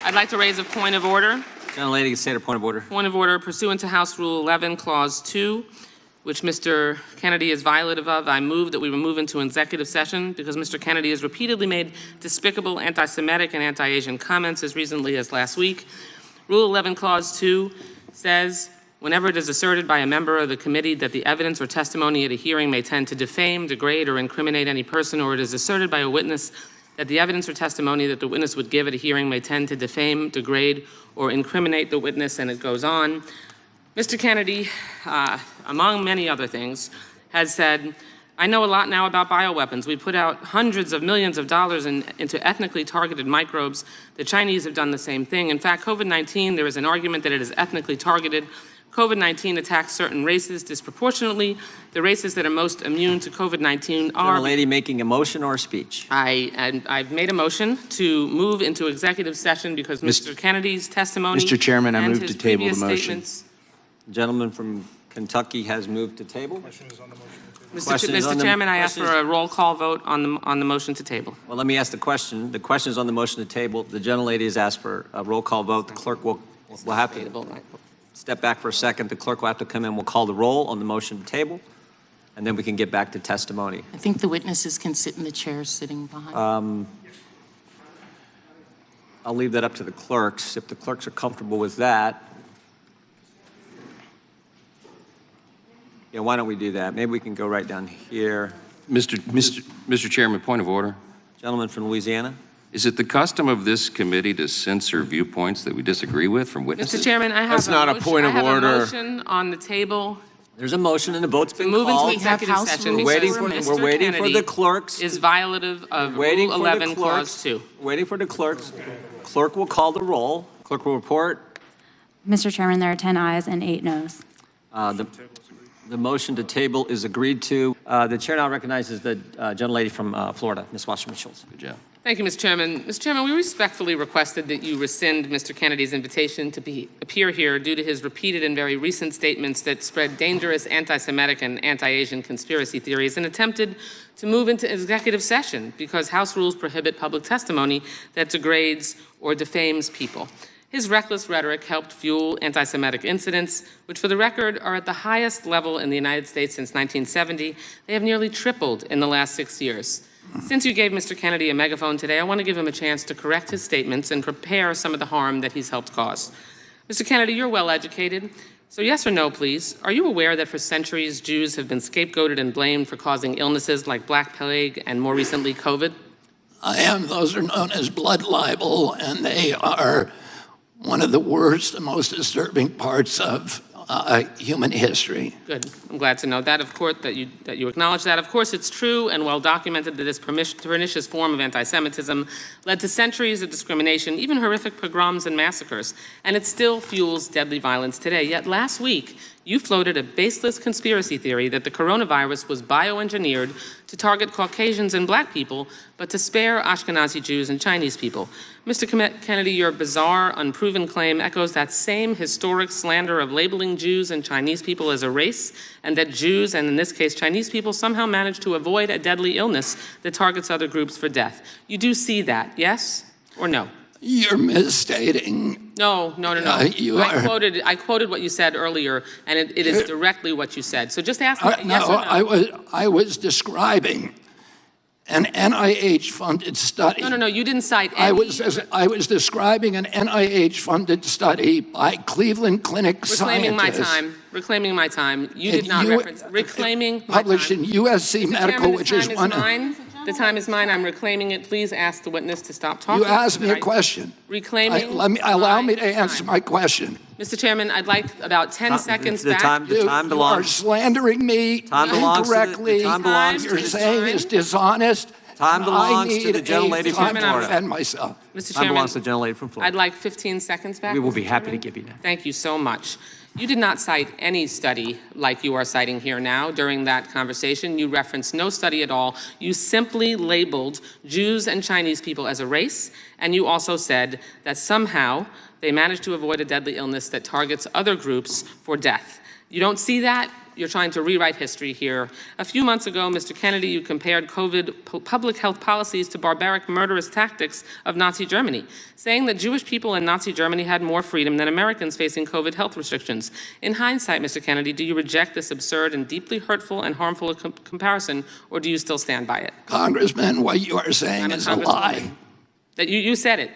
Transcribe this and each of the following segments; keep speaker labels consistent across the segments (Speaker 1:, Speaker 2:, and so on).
Speaker 1: I'd like to raise a point of order.
Speaker 2: Gentlelady can state her point of order.
Speaker 1: Point of order pursuant to House Rule 11, Clause 2, which Mr. Kennedy is violative of. I move that we move into executive session because Mr. Kennedy has repeatedly made despicable anti-Semitic and anti-Asian comments as recently as last week. Rule 11, Clause 2 says, whenever it is asserted by a member of the committee that the evidence or testimony at a hearing may tend to defame, degrade, or incriminate any person, or it is asserted by a witness that the evidence or testimony that the witness would give at a hearing may tend to defame, degrade, or incriminate the witness, and it goes on. Mr. Kennedy, among many other things, has said, I know a lot now about bioweapons. We put out hundreds of millions of dollars into ethnically targeted microbes. The Chinese have done the same thing. In fact, COVID-19, there is an argument that it is ethnically targeted. COVID-19 attacks certain races disproportionately. The races that are most immune to COVID-19 are...
Speaker 2: Lady making a motion or a speech?
Speaker 1: I've made a motion to move into executive session because Mr. Kennedy's testimony...
Speaker 3: Mr. Chairman, I move to table the motion.
Speaker 2: The gentleman from Kentucky has moved to table.
Speaker 1: Mr. Chairman, I ask for a roll call vote on the motion to table.
Speaker 2: Well, let me ask the question. The question is on the motion to table. The gentlelady has asked for a roll call vote. The clerk will have to step back for a second. The clerk will have to come in. We'll call the roll on the motion to table, and then we can get back to testimony.
Speaker 4: I think the witnesses can sit in the chairs sitting behind.
Speaker 2: I'll leave that up to the clerks. If the clerks are comfortable with that, yeah, why don't we do that? Maybe we can go right down here.
Speaker 5: Mr. Chairman, point of order.
Speaker 2: Gentleman from Louisiana.
Speaker 5: Is it the custom of this committee to censor viewpoints that we disagree with from witnesses?
Speaker 1: Mr. Chairman, I have a motion on the table.
Speaker 2: There's a motion and the vote's been
Speaker 1: move
Speaker 2: called.
Speaker 1: Into executive session.
Speaker 2: We're waiting for the clerks.
Speaker 1: Is violative of Rule 11, Clause 2.
Speaker 2: Waiting for the clerks. Clerk will call the roll. Clerk will report.
Speaker 6: Mr. Chairman, there are 10 ayes and 8 noes.
Speaker 2: The motion to table is agreed to. The chair now recognizes the gentlelady from Florida, Ms. Wasserman-Schultz.
Speaker 5: Good job.
Speaker 1: Thank you, Mr. Chairman. Mr. Chairman, we respectfully requested that you rescind Mr. Kennedy's invitation to appear here due to his repeated and very recent statements that spread dangerous anti-Semitic and anti-Asian conspiracy theories and attempted to move into executive session because House rules prohibit public testimony that degrades or defames people. His reckless rhetoric helped fuel anti-Semitic incidents, which for the record are at the highest level in the United States since 1970. They have nearly tripled in the last 6 years. Since you gave Mr. Kennedy a megaphone today, I want to give him a chance to correct his statements and prepare some of the harm that he's helped cause. Mr. Kennedy, you're well educated. So yes or no, please, are you aware that for centuries Jews have been scapegoated and blamed for causing illnesses like Black Plague and more recently COVID?
Speaker 7: I am. Those are known as blood libel, and they are one of the worst and most disturbing parts of human history.
Speaker 1: Good. I'm glad to know that, of course, that you acknowledge that. Of course, it's true and well documented that this pernicious form of anti-Semitism led to centuries of discrimination, even horrific pogroms and massacres, and it still fuels deadly violence today. Yet last week, you floated a baseless conspiracy theory that the coronavirus was bioengineered to target Caucasians and Black people, but to spare Ashkenazi Jews and Chinese people. Mr. Kennedy, your bizarre, unproven claim echoes that same historic slander of labeling Jews and Chinese people as a race, and that Jews, and in this case Chinese people, somehow managed to avoid a deadly illness that targets other groups for death. You do see that, yes or no?
Speaker 7: You're misstating.
Speaker 1: No. I quoted what you said earlier, and it is directly what you said. So just ask me yes or no.
Speaker 7: I was describing an NIH-funded study.
Speaker 1: No, you didn't cite any.
Speaker 7: I was describing an NIH-funded study by Cleveland Clinic scientists.
Speaker 1: Reclaiming my time. You did not reference. Reclaiming
Speaker 7: published in USC Medical, which is one.
Speaker 1: The time is mine. I'm reclaiming it. Please ask the witness to stop talking.
Speaker 7: You asked me a question.
Speaker 1: Reclaiming.
Speaker 7: Allow me to answer my question.
Speaker 1: Mr. Chairman, I'd like about 10 seconds back.
Speaker 2: The time belongs.
Speaker 7: You are slandering me incorrectly. You're saying it's dishonest.
Speaker 2: Time belongs to the gentlelady from Florida.
Speaker 7: Defend myself.
Speaker 1: Mr. Chairman,
Speaker 2: time belongs to the gentlelady from Florida.
Speaker 1: I'd like 15 seconds back.
Speaker 2: We will be happy to give you that.
Speaker 1: Thank you so much. You did not cite any study like you are citing here now during that conversation. You referenced no study at all. You simply labeled Jews and Chinese people as a race, and you also said that somehow they managed to avoid a deadly illness that targets other groups for death. You don't see that? you're trying to rewrite history here. A few months ago, Mr. Kennedy, you compared COVID public health policies to barbaric, murderous tactics of Nazi Germany, saying that Jewish people in Nazi Germany had more freedom than Americans facing COVID health restrictions. In hindsight, Mr. Kennedy, do you reject this absurd and deeply hurtful and harmful comparison, or do you still stand by it?
Speaker 7: Congressman, what you are saying is a lie.
Speaker 1: That you said it.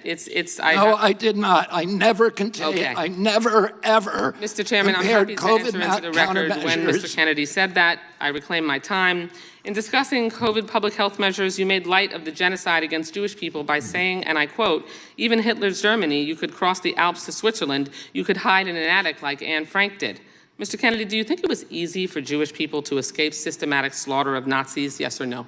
Speaker 7: No, I did not. I never contained.
Speaker 1: Okay.
Speaker 7: I never, ever
Speaker 1: Mr. Chairman, I'm
Speaker 7: compared
Speaker 1: happy to
Speaker 7: COVID
Speaker 1: enter into the record when Mr.
Speaker 7: countermeasures.
Speaker 1: Kennedy said that. I reclaim my time. In discussing COVID public health measures, you made light of the genocide against Jewish people by saying, and I quote, even Hitler's Germany, you could cross the Alps to Switzerland, you could hide in an attic like Anne Frank did. Mr. Kennedy, do you think it was easy for Jewish people to escape systematic slaughter of Nazis, yes or no?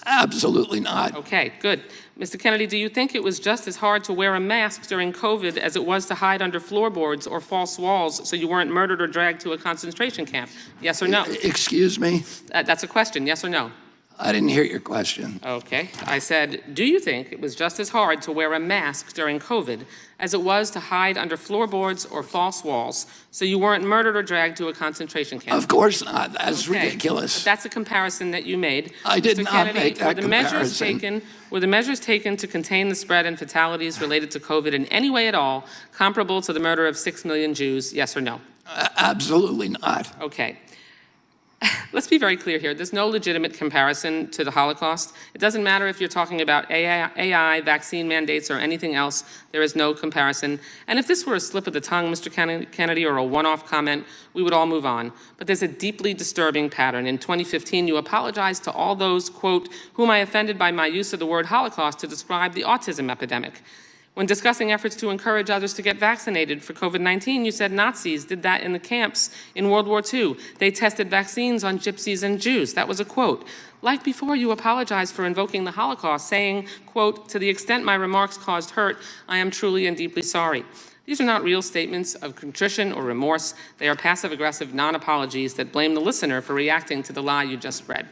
Speaker 7: Absolutely not.
Speaker 1: Okay, good. Mr. Kennedy, do you think it was just as hard to wear a mask during COVID as it was to hide under floorboards or false walls so you weren't murdered or dragged to a concentration camp? Yes or no?
Speaker 7: Excuse me?
Speaker 1: That's a question, yes or no?
Speaker 7: I didn't hear your question.
Speaker 1: Okay. I said, do you think it was just as hard to wear a mask during COVID as it was to hide under floorboards or false walls so you weren't murdered or dragged to a concentration camp?
Speaker 7: Of course not. That's ridiculous.
Speaker 1: But that's a comparison that you made.
Speaker 7: I did
Speaker 1: Mr.
Speaker 7: not
Speaker 1: Kennedy,
Speaker 7: make that comparison.
Speaker 1: Were the measures taken to contain the spread and fatalities related to COVID in any way at all comparable to the murder of 6 million Jews, yes or no?
Speaker 7: Absolutely not.
Speaker 1: Okay. Let's be very clear here. There's no legitimate comparison to the Holocaust. It doesn't matter if you're talking about AI, vaccine mandates, or anything else. There is no comparison. And if this were a slip of the tongue, Mr. Kennedy, or a one-off comment, we would all move on. But there's a deeply disturbing pattern. In 2015, you apologized to all those, quote, whom I offended by my use of the word Holocaust to describe the autism epidemic. When discussing efforts to encourage others to get vaccinated for COVID-19, you said Nazis did that in the camps in World War II. They tested vaccines on gypsies and Jews. That was a quote. Like before, you apologized for invoking the Holocaust, saying, quote, to the extent my remarks caused hurt, I am truly and deeply sorry. These are not real statements of contrition or remorse. They are passive-aggressive non-apologies that blame the listener for reacting to the lie you just spread.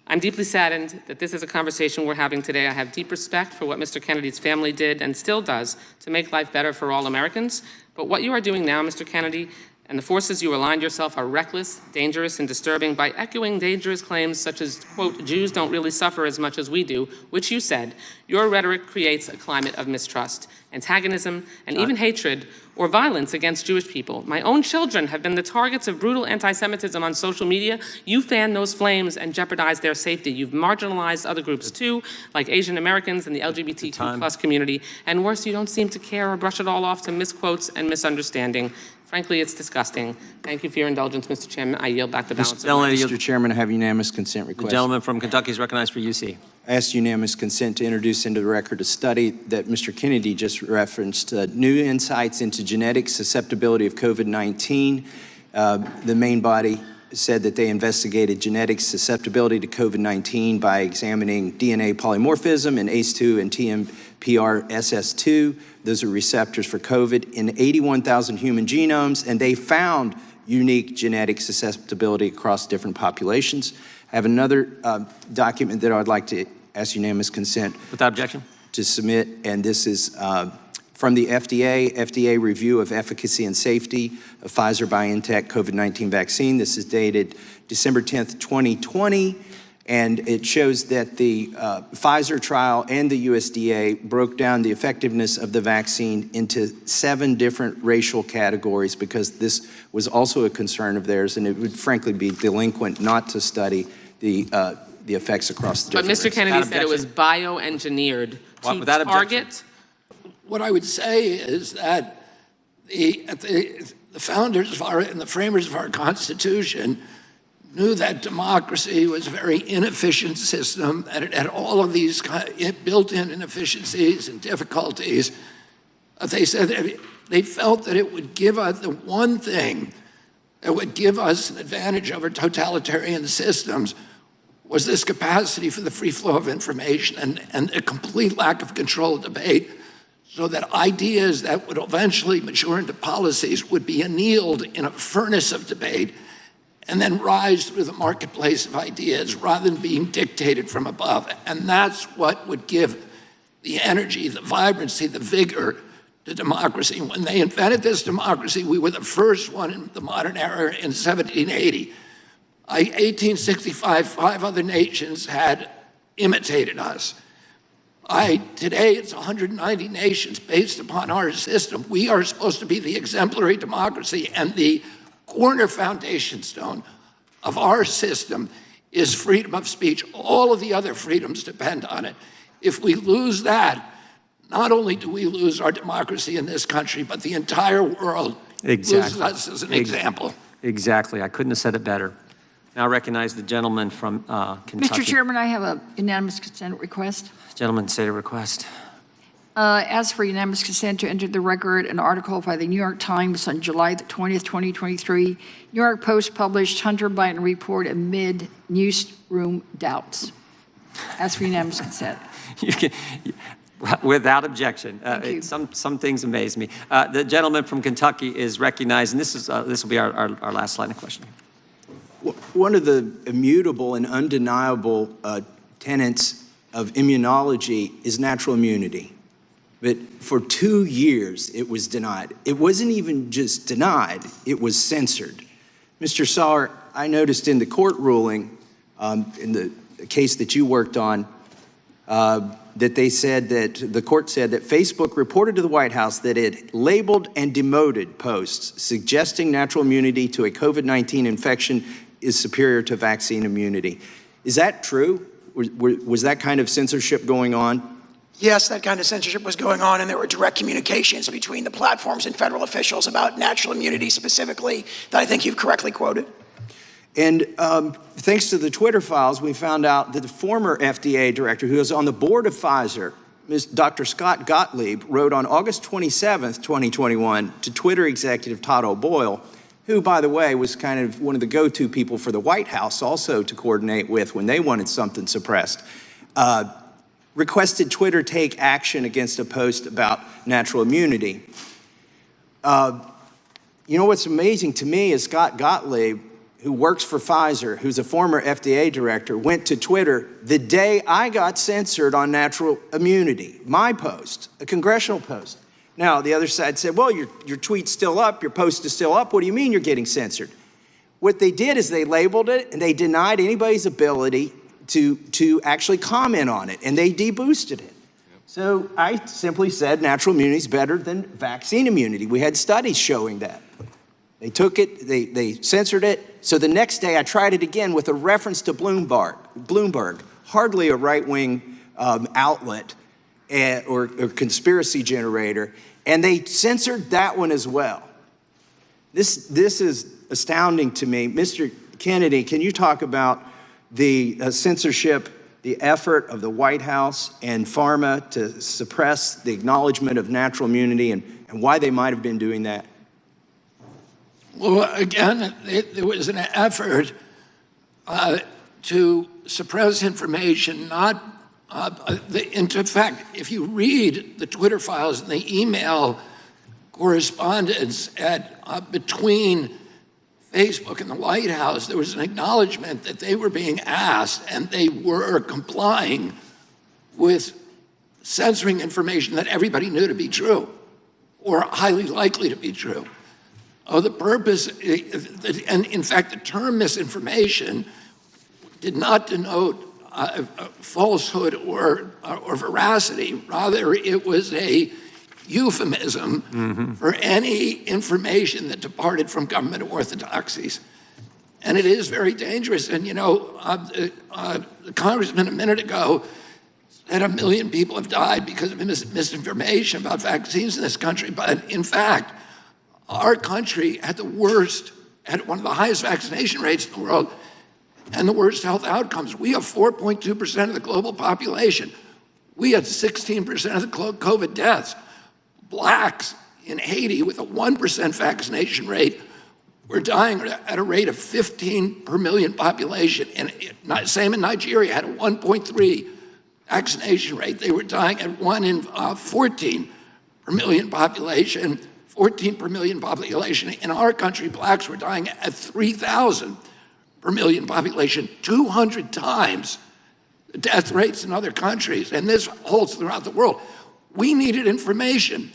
Speaker 1: I'm deeply saddened that this is a conversation we're having today. I have deep respect for what Mr. Kennedy's family did and still does to make life better for all Americans. But what you are doing now, Mr. Kennedy, and the forces you aligned yourself are reckless, dangerous, and disturbing by echoing dangerous claims such as, quote, Jews don't really suffer as much as we do, which you said. Your rhetoric creates a climate of mistrust, antagonism, and even hatred or violence against Jewish people. My own children have been the targets of brutal anti-Semitism on social media. You fan those flames and jeopardize their safety. You've marginalized other groups too, like Asian Americans and the LGBTQ plus community. And worse, you don't seem to care or brush it all off to misquotes and misunderstanding. Frankly, it's disgusting. Thank you for your indulgence, Mr. Chairman. I yield back the balance of my time.
Speaker 3: Mr. Chairman, I have unanimous consent request.
Speaker 2: The gentleman from Kentucky is recognized for UC.
Speaker 3: I ask unanimous consent to introduce into the record a study that Mr. Kennedy just referenced, new insights into genetic susceptibility of COVID-19. The main body said that they investigated genetic susceptibility to COVID-19 by examining DNA polymorphism in ACE2 and TMPRSS2. Those are receptors for COVID in 81,000 human genomes, and they found unique genetic susceptibility across different populations. I have another document that I'd like to ask unanimous consent.
Speaker 2: Without objection.
Speaker 3: To submit, and this is from the FDA review of efficacy and safety of Pfizer-BioNTech COVID-19 vaccine. This is dated December 10th, 2020, and it shows that the Pfizer trial and the USDA broke down the effectiveness of the vaccine into 7 different racial categories because this was also a concern of theirs, and it would frankly be delinquent not to study the effects across the different
Speaker 1: races. But Mr. Kennedy said it was bioengineered to target.
Speaker 7: What I would say is that the founders of and the framers of our Constitution knew that democracy was a very inefficient system, that it had all of these built-in inefficiencies and difficulties. They said that they felt that it would give us the one thing that would give us an advantage over totalitarian systems was this capacity for the free flow of information and a complete lack of control of debate, so that ideas that would eventually mature into policies would be annealed in a furnace of debate and then rise through the marketplace of ideas rather than being dictated from above. And that's what would give the energy, the vibrancy, the vigor to democracy. When they invented this democracy, we were the first one in the modern era in 1780. By 1865, 5 other nations had imitated us. Today, it's 190 nations based upon our system. We are supposed to be the exemplary democracy, and the corner foundation stone of our system is freedom of speech. All of the other freedoms depend on it. If we lose that, not only do we lose our democracy in this country, but the entire world loses us as an example.
Speaker 2: Exactly. I couldn't have said it better. Now I recognize the gentleman from Kentucky.
Speaker 8: Mr. Chairman, I have a unanimous consent request.
Speaker 2: Gentleman, state a request.
Speaker 8: Ask for unanimous consent to enter the record an article by the New York Times on July the 20th, 2023. New York Post published Hunter Biden report amid newsroom doubts. Ask for unanimous consent.
Speaker 2: Without objection.
Speaker 8: Thank you.
Speaker 2: Some things amaze me. The gentleman from Kentucky is recognized, and this will be our last line of questioning.
Speaker 3: One of the immutable and undeniable tenets of immunology is natural immunity. But for 2 years, it was denied. It wasn't even just denied, it was censored. Mr. Saar, I noticed in the court ruling, in the case that you worked on, that they said that, the court said that Facebook reported to the White House that it labeled and demoted posts suggesting natural immunity to a COVID-19 infection is superior to vaccine immunity. Is that true? Was that kind of censorship going on?
Speaker 9: Yes, that kind of censorship was going on, and there were direct communications between the platforms and federal officials about natural immunity specifically that I think you've correctly quoted.
Speaker 3: And thanks to the Twitter files, we found out that the former FDA director who was on the board of Pfizer, Dr. Scott Gottlieb, wrote on August 27th, 2021 to Twitter executive Todd O'Boyle, who, by the way, was kind of one of the go-to people for the White House also to coordinate with when they wanted something suppressed, requested Twitter take action against a post about natural immunity. You know what's amazing to me is Scott Gottlieb, who works for Pfizer, who's a former FDA director, went to Twitter the day I got censored on natural immunity, my post, a congressional post. Now, the other side said, well, your tweet's still up, your post is still up. What do you mean you're getting censored? What they did is they labeled it and they denied anybody's ability to actually comment on it, and they deboosted it. So I simply said natural immunity is better than vaccine immunity. We had studies showing that. They took it, they censored it. So the next day I tried it again with a reference to Bloomberg, hardly a right-wing outlet or conspiracy generator, and they censored that one as well. This is astounding to me. Mr. Kennedy, can you talk about the censorship, the effort of the White House and pharma to suppress the acknowledgement of natural immunity and why they might have been doing that?
Speaker 7: Well, again, there was an effort to suppress information, not in fact, if you read the Twitter files and the email correspondence between Facebook and the White House, there was an acknowledgement that they were being asked and they were complying with censoring information that everybody knew to be true or highly likely to be true. The purpose, and in fact, the term misinformation did not denote falsehood or veracity. Rather, it was a euphemism for any information that departed from government orthodoxies. And it is very dangerous. And, you know, the congressman a minute ago said 1 million people have died because of misinformation about vaccines in this country. But in fact, our country had had one of the highest vaccination rates in the world and the worst health outcomes. We have 4.2% of the global population. We had 16% of the COVID deaths. Blacks in Haiti with a 1% vaccination rate were dying at a rate of 15 per million population. And same in Nigeria, had a 1.3 vaccination rate. They were dying at 1 in 14 per million population. 14 per million population. In our country, blacks were dying at 3,000 per million population, 200 times the death rates in other countries. And this holds throughout the world. We needed information.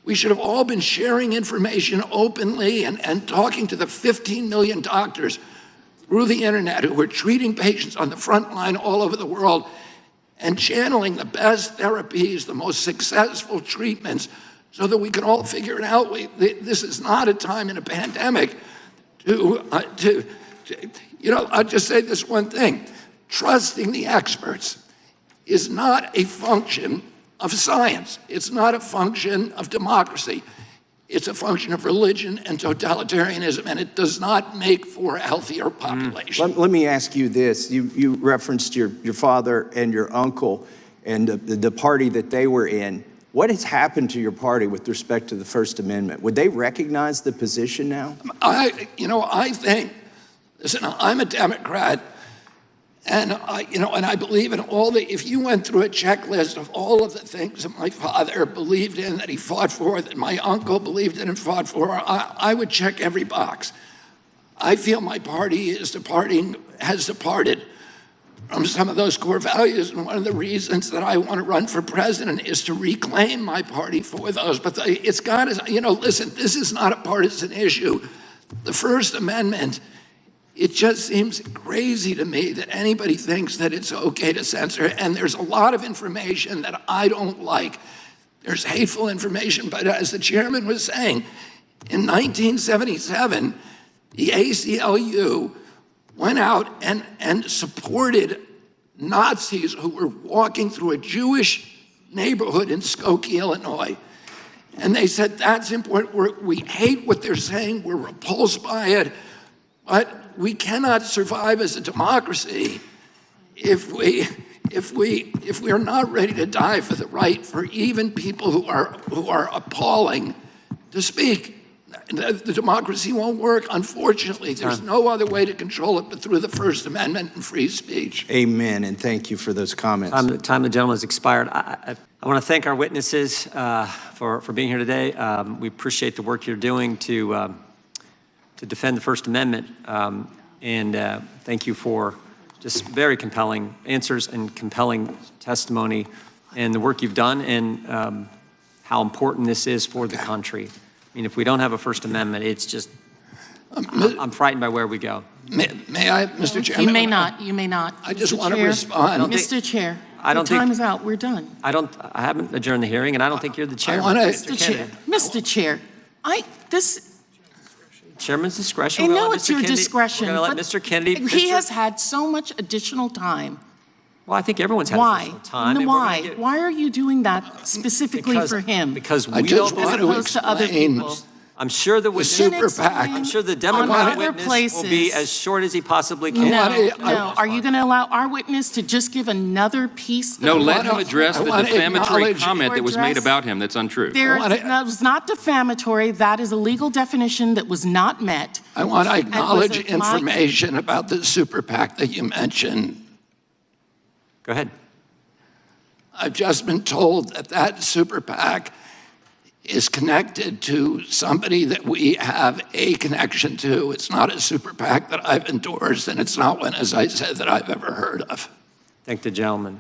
Speaker 7: We should have all been sharing information openly and talking to the 15 million doctors through the internet who are treating patients on the front line all over the world and channeling the best therapies, the most successful treatments, so that we can all figure it out. This is not a time in a pandemic I'll just say this one thing. Trusting the experts is not a function of science. It's not a function of democracy. It's a function of religion and totalitarianism, and it does not make for a healthier population.
Speaker 3: Let me ask you this. You referenced your father and your uncle and the party that they were in. What has happened to your party with respect to the First Amendment? Would they recognize the position now?
Speaker 7: I think, listen, I'm a Democrat, and I believe in if you went through a checklist of all of the things that my father believed in, that he fought for, that my uncle believed in and fought for, I would check every box. I feel my party has departed from some of those core values, and one of the reasons that I want to run for president is to reclaim my party for those. But it's got to, listen, this is not a partisan issue. The First Amendment, it just seems crazy to me that anybody thinks that it's okay to censor, and there's a lot of information that I don't like. There's hateful information, but as the chairman was saying, in 1977, the ACLU went out and supported Nazis who were walking through a Jewish neighborhood in Skokie, Illinois. And they said, that's important. We hate what they're saying. We're repulsed by it. But we cannot survive as a democracy if we are not ready to die for the right for even people who are appalling to speak. The democracy won't work. Unfortunately, there's no other way to control it but through the First Amendment and free speech.
Speaker 3: Amen, and thank you for those comments.
Speaker 2: Time the gentleman has expired. I want to thank our witnesses for being here today. We appreciate the work you're doing to defend the First Amendment, and thank you for just very compelling answers and compelling testimony and the work you've done and how important this is for the country. I mean, if we don't have a First Amendment, it's just, I'm frightened by where we go.
Speaker 7: May I, Mr. Chairman?
Speaker 4: You may not, you may not.
Speaker 7: I just
Speaker 4: Mr.
Speaker 7: want to
Speaker 4: Chair,
Speaker 7: respond.
Speaker 4: Mr. Chair,
Speaker 2: I don't
Speaker 4: your time
Speaker 2: think-
Speaker 4: is out, we're done.
Speaker 2: I haven't adjourned the hearing, and I don't think you're the chairman.
Speaker 4: Mr. Chair, Mr. Chair,
Speaker 2: Chairman's discretion.
Speaker 4: I
Speaker 2: We're gonna
Speaker 4: know
Speaker 2: let
Speaker 4: it's
Speaker 2: Mr.
Speaker 4: your
Speaker 2: Kennedy-
Speaker 4: discretion,
Speaker 2: We're going
Speaker 4: but
Speaker 2: to let Mr. Kennedy.
Speaker 4: he has had so much additional time.
Speaker 2: Well, I think everyone's had
Speaker 4: Why?
Speaker 2: additional time.
Speaker 4: No,
Speaker 2: and we're gonna
Speaker 4: why?
Speaker 2: get-
Speaker 4: Why are you doing that specifically for him?
Speaker 2: Because
Speaker 7: I
Speaker 2: we
Speaker 7: just
Speaker 2: don't.
Speaker 7: want to
Speaker 4: opposed to other
Speaker 7: explain
Speaker 4: people.
Speaker 2: I'm sure the witness.
Speaker 7: super PAC.
Speaker 2: I'm sure the
Speaker 4: On
Speaker 2: Democratic
Speaker 4: other
Speaker 2: witness will be
Speaker 4: places.
Speaker 2: as short as he possibly can.
Speaker 4: No. Are you going to allow our witness to just give another piece?
Speaker 5: No,
Speaker 4: of-
Speaker 5: let him address
Speaker 7: I
Speaker 5: the
Speaker 7: wanna
Speaker 5: defamatory
Speaker 7: acknowledge-
Speaker 5: comment that was made
Speaker 4: Address-
Speaker 5: about him that's untrue.
Speaker 4: That was not defamatory. That is a legal definition that was not met.
Speaker 7: I want to acknowledge
Speaker 4: it my-
Speaker 7: information about the super PAC that you mentioned.
Speaker 2: Go ahead.
Speaker 7: I've just been told that super PAC is connected to somebody that we have a connection to. It's not a super PAC that I've endorsed, and it's not one, as I said, that I've ever heard of.
Speaker 2: Thank the gentleman.